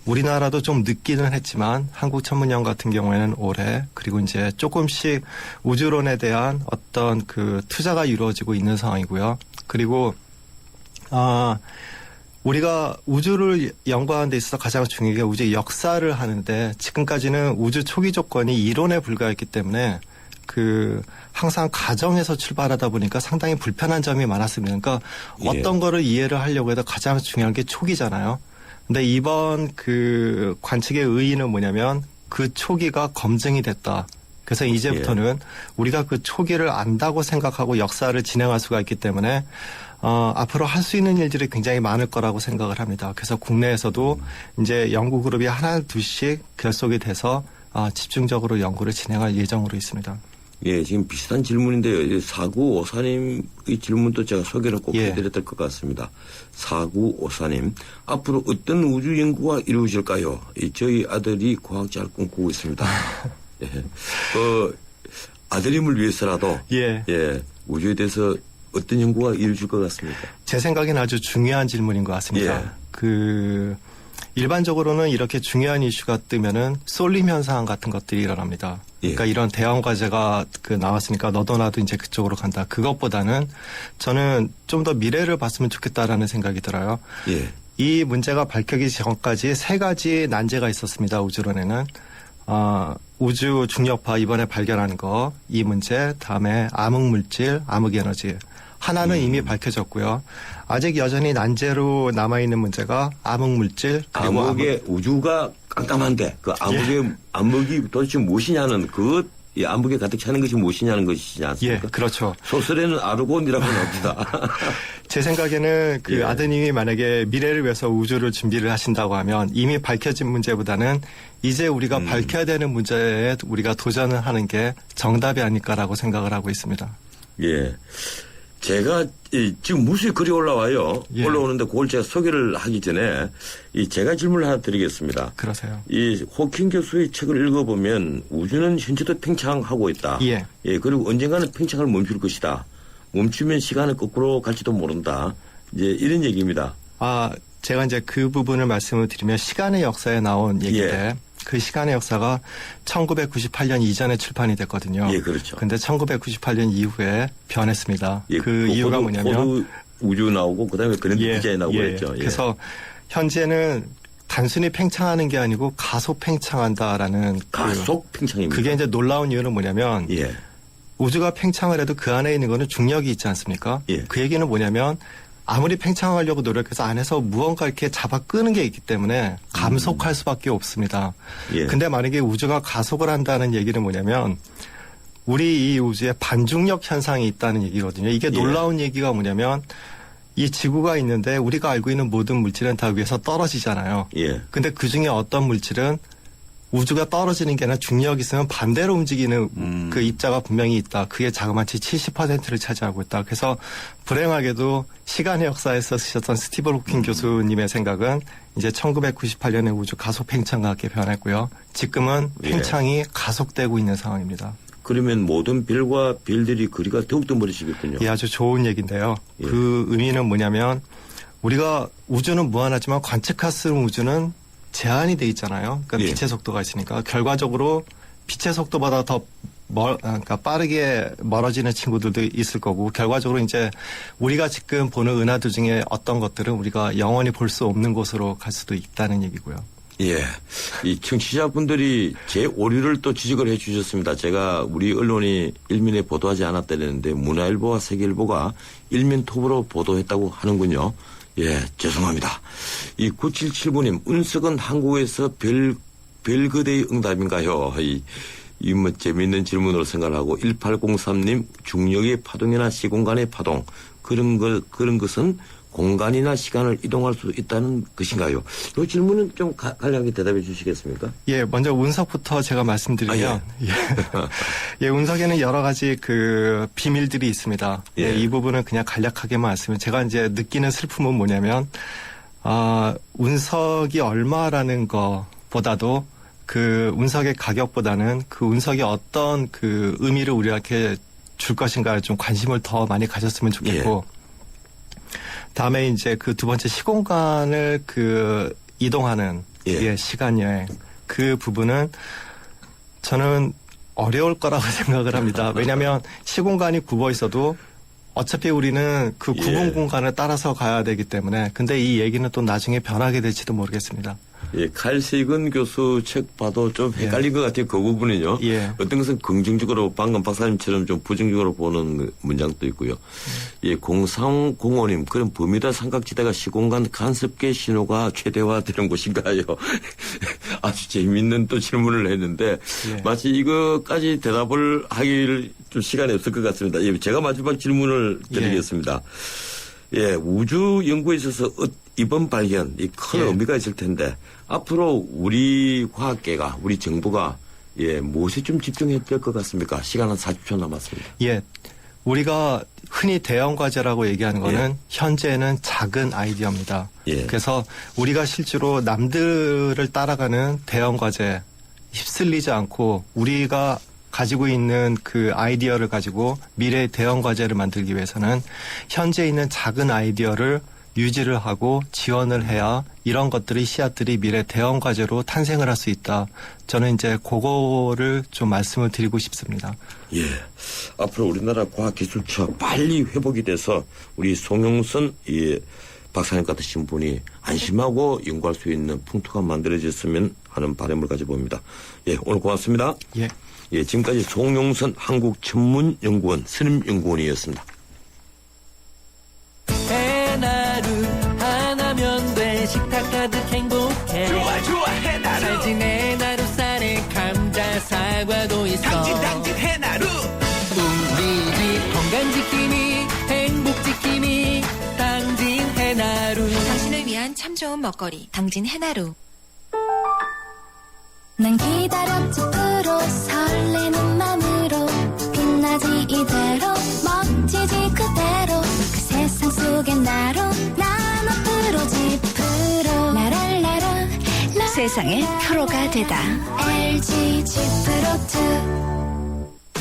우리나라도 좀 늦기는 했지만 한국천문연 같은 경우에는 올해 그리고 이제 조금씩 우주론에 대한 어떤 그 투자가 이루어지고 있는 상황이고요. 그리고 우리가 우주를 연구하는 데 있어서 가장 중요한 게 우주의 역사를 하는데 지금까지는 우주 초기 조건이 이론에 불과했기 때문에 그 항상 가정에서 출발하다 보니까 상당히 불편한 점이 많았습니다. 그러니까 어떤 거를 이해를 하려고 해도 가장 중요한 게 초기잖아요. 근데 이번 그 관측의 의의는 뭐냐면 그 초기가 검증이 됐다. 그래서 이제부터는 우리가 그 초기를 안다고 생각하고 역사를 진행할 수가 있기 때문에 앞으로 할 수 있는 일들이 굉장히 많을 거라고 생각을 합니다. 그래서 국내에서도 이제 연구 그룹이 하나 둘씩 결속이 돼서 집중적으로 연구를 진행할 예정으로 있습니다. 예, 지금 비슷한 질문인데요. 4954님의 질문도 제가 소개를 꼭 해드려야 될 것 같습니다. 4954님, 앞으로 어떤 우주 연구가 이루어질까요? 저희 아들이 과학자를 꿈꾸고 있습니다. 예. 아드님을 위해서라도 우주에 대해서 어떤 연구가 이루어질 것 같습니까? 제 생각엔 아주 중요한 질문인 것 같습니다. 일반적으로는 이렇게 중요한 이슈가 뜨면은 쏠림 현상 같은 것들이 일어납니다. 그러니까 이런 대형 과제가 나왔으니까 너도 나도 이제 그쪽으로 간다. 그것보다는 저는 좀 더 미래를 봤으면 좋겠다라는 생각이 들어요. 이 문제가 밝혀지기 전까지 3가지 난제가 있었습니다. 우주론에는. 우주 중력파 이번에 발견하는 거, 이 문제, 다음에 암흑물질, 암흑에너지. 하나는 이미 밝혀졌고요. 아직 여전히 난제로 남아있는 문제가 암흑물질. 암흑의 우주가 깜깜한데 그 암흑이 도대체 무엇이냐는 이 암흑에 가득 차는 것이 무엇이냐는 것이지 않습니까? 예, 그렇죠. 소설에는 아르곤이라고 나옵니다. 제 생각에는 아드님이 만약에 미래를 위해서 우주를 준비를 하신다고 하면 이미 밝혀진 문제보다는 이제 우리가 밝혀야 되는 문제에 우리가 도전을 하는 게 정답이 아닐까라고 생각을 하고 있습니다. 예. 제가 지금 무수히 글이 올라와요. 올라오는데 그걸 제가 소개를 하기 전에 제가 질문을 하나 드리겠습니다. 그러세요. 이 호킹 교수의 책을 읽어보면 우주는 현재도 팽창하고 있다. 그리고 언젠가는 팽창을 멈출 것이다. 멈추면 시간은 거꾸로 갈지도 모른다. 이제 이런 얘기입니다. 제가 이제 그 부분을 말씀을 드리면 시간의 역사에 나온 얘기인데 그 시간의 역사가 1998년 이전에 출판이 됐거든요. 그렇죠. 근데 1998년 이후에 변했습니다. 그 이유가 뭐냐면 우주 나오고 그다음에 그랜드 디자인 나오고 그랬죠. 그래서 현재는 단순히 팽창하는 게 아니고 가속 팽창한다라는 가속 팽창입니다. 그게 이제 놀라운 이유는 뭐냐면 우주가 팽창을 해도 그 안에 있는 거는 중력이 있지 않습니까? 그 얘기는 뭐냐면 아무리 팽창하려고 노력해서 안에서 무언가 이렇게 잡아 끄는 게 있기 때문에 감속할 수밖에 없습니다. 근데 만약에 우주가 가속을 한다는 얘기는 뭐냐면 우리 이 우주에 반중력 현상이 있다는 얘기거든요. 이게 놀라운 얘기가 뭐냐면 이 지구가 있는데 우리가 알고 있는 모든 물질은 다 위에서 떨어지잖아요. 근데 그중에 어떤 물질은 우주가 떨어지는 게 아니라 중력이 있으면 반대로 움직이는 그 입자가 분명히 있다. 그게 자그마치 70%를 차지하고 있다. 그래서 불행하게도 시간의 역사에서 쓰셨던 스티븐 호킹 교수님의 생각은 이제 1998년에 우주 가속 팽창과 함께 변했고요. 지금은 팽창이 가속되고 있는 상황입니다. 그러면 모든 별과 별들이 거리가 더욱더 멀어지겠군요. 아주 좋은 얘기인데요. 그 의미는 뭐냐면 우리가 우주는 무한하지만 관측할 수 있는 우주는 제한이 돼 있잖아요. 그러니까 빛의 속도가 있으니까 결과적으로 빛의 속도보다 더 그러니까 빠르게 멀어지는 친구들도 있을 거고 결과적으로 이제 우리가 지금 보는 은하들 중에 어떤 것들은 우리가 영원히 볼 수 없는 곳으로 갈 수도 있다는 얘기고요. 예. 이 청취자분들이 제 오류를 또 지적을 해 주셨습니다. 제가 우리 언론이 일면에 보도하지 않았다는데 문화일보와 세계일보가 일면 톱으로 보도했다고 하는군요. 예, 죄송합니다. 이 9779님, 운석은 한국에서 별거대의 응답인가요? 이 뭐 재미있는 질문으로 생각하고 1803님, 중력의 파동이나 시공간의 파동, 그런 것은 공간이나 시간을 이동할 수 있다는 것인가요? 이 질문은 좀 간략하게 대답해 주시겠습니까? 예, 먼저 운석부터 제가 말씀드리면, 예, 운석에는 여러 가지 그 비밀들이 있습니다. 예, 이 부분은 그냥 간략하게 말씀을 제가 이제 느끼는 슬픔은 뭐냐면, 운석이 얼마라는 것보다도 그 운석의 가격보다는 그 운석이 어떤 그 의미를 우리한테 줄 것인가에 좀 관심을 더 많이 가졌으면 좋겠고, 다음에 이제 그 두 번째 시공간을 그 이동하는 시간 여행 그 부분은 저는 어려울 거라고 생각을 합니다. 왜냐하면 시공간이 굽어 있어도 어차피 우리는 그 굽은 공간을 따라서 가야 되기 때문에 근데 이 얘기는 또 나중에 변하게 될지도 모르겠습니다. 예, 칼 세이건 교수 책 봐도 좀 헷갈린 것 같아요. 그 부분은요. 어떤 것은 긍정적으로 방금 박사님처럼 좀 부정적으로 보는 문장도 있고요. 예, 0305님, 그럼 버뮤다 삼각지대가 시공간 간섭계 신호가 최대화되는 곳인가요? 아주 재미있는 또 질문을 했는데 마치 이것까지 대답을 하기를 좀 시간이 없을 것 같습니다. 예, 제가 마지막 질문을 드리겠습니다. 예, 우주 연구에 있어서 이번 발견, 이 큰 의미가 있을 텐데, 앞으로 우리 과학계가, 우리 정부가, 무엇에 좀 집중해야 될 것 같습니까? 시간 한 40초 남았습니다. 예. 우리가 흔히 대형 과제라고 얘기하는 거는 현재는 작은 아이디어입니다. 그래서 우리가 실제로 남들을 따라가는 대형 과제 휩쓸리지 않고 우리가 가지고 있는 그 아이디어를 가지고 미래의 대형 과제를 만들기 위해서는 현재 있는 작은 아이디어를 유지를 하고 지원을 해야 이런 것들이 씨앗들이 미래 대형 과제로 탄생을 할 수 있다. 저는 이제 그거를 좀 말씀을 드리고 싶습니다. 예. 앞으로 우리나라 과학기술처 빨리 회복이 돼서 우리 송영선 박사님 같으신 분이 안심하고 연구할 수 있는 풍토가 만들어졌으면 하는 바람을 가져봅니다. 예, 오늘 고맙습니다. 예. 예, 지금까지 송영선 한국천문연구원 선임연구원이었습니다. 해나루 하나면 돼 식탁 가득 행복해 좋아 해나루 잘 지내 나루 쌀에 감자 사과도 있어 당진 해나루 우리 집 건강 지킴이 행복 지킴이 당진 해나루 당신을 위한 참 좋은 먹거리 당진 해나루 난 기다렸지 프로 설레는 맘으로 빛나지 이대로 멋지지 그대로 그 세상 속에 나로 난 앞으로 지프로 라랄라라 세상의 프로가 되다. LG 지프로2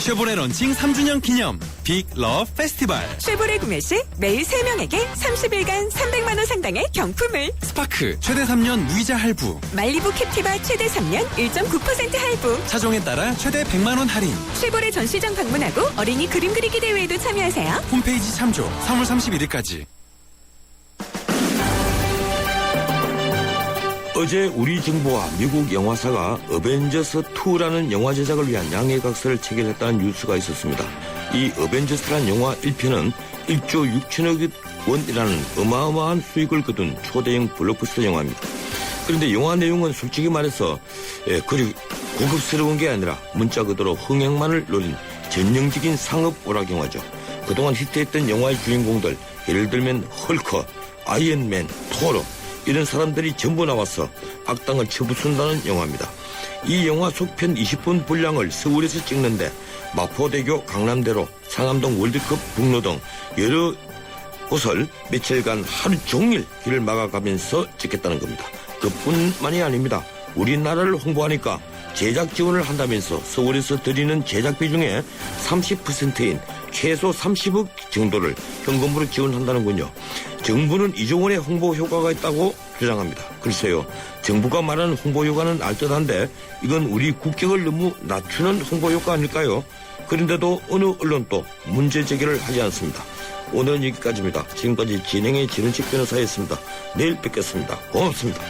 쉐보레 런칭 3주년 기념 빅 러브 페스티벌 쉐보레 구매 시 매일 3명에게 30일간 300만 원 상당의 경품을 스파크 최대 3년 무이자 할부 말리부 캡티바 최대 3년 1.9% 할부 차종에 따라 최대 100만 원 할인 쉐보레 전시장 방문하고 어린이 그림 그리기 대회에도 참여하세요. 홈페이지 참조 3월 31일까지 어제 우리 정부와 미국 영화사가 어벤져스2라는 영화 제작을 위한 양해각서를 체결했다는 뉴스가 있었습니다. 이 어벤져스라는 영화 1편은 1조 6천억 원이라는 어마어마한 수익을 거둔 초대형 블록버스터 영화입니다. 그런데 영화 내용은 솔직히 말해서 그리 고급스러운 게 아니라 문자 그대로 흥행만을 노린 전형적인 상업 오락 영화죠. 그동안 히트했던 영화의 주인공들, 예를 들면 헐크, 아이언맨, 토르 이런 사람들이 전부 나와서 악당을 쳐부순다는 영화입니다. 이 영화 속편 20분 분량을 서울에서 찍는데 마포대교, 강남대로, 상암동 월드컵 북로 등 여러 곳을 며칠간 하루 종일 길을 막아가면서 찍겠다는 겁니다. 그뿐만이 아닙니다. 우리나라를 홍보하니까 제작 지원을 한다면서 서울에서 드리는 제작비 중에 30%인 최소 30억 정도를 현금으로 지원한다는군요. 정부는 이종원의 홍보 효과가 있다고 주장합니다. 글쎄요, 정부가 말하는 홍보 효과는 알듯한데 이건 우리 국격을 너무 낮추는 홍보 효과 아닐까요? 그런데도 어느 언론도 문제 제기를 하지 않습니다. 오늘은 여기까지입니다. 지금까지 진행의 진은식 변호사였습니다. 내일 뵙겠습니다. 고맙습니다.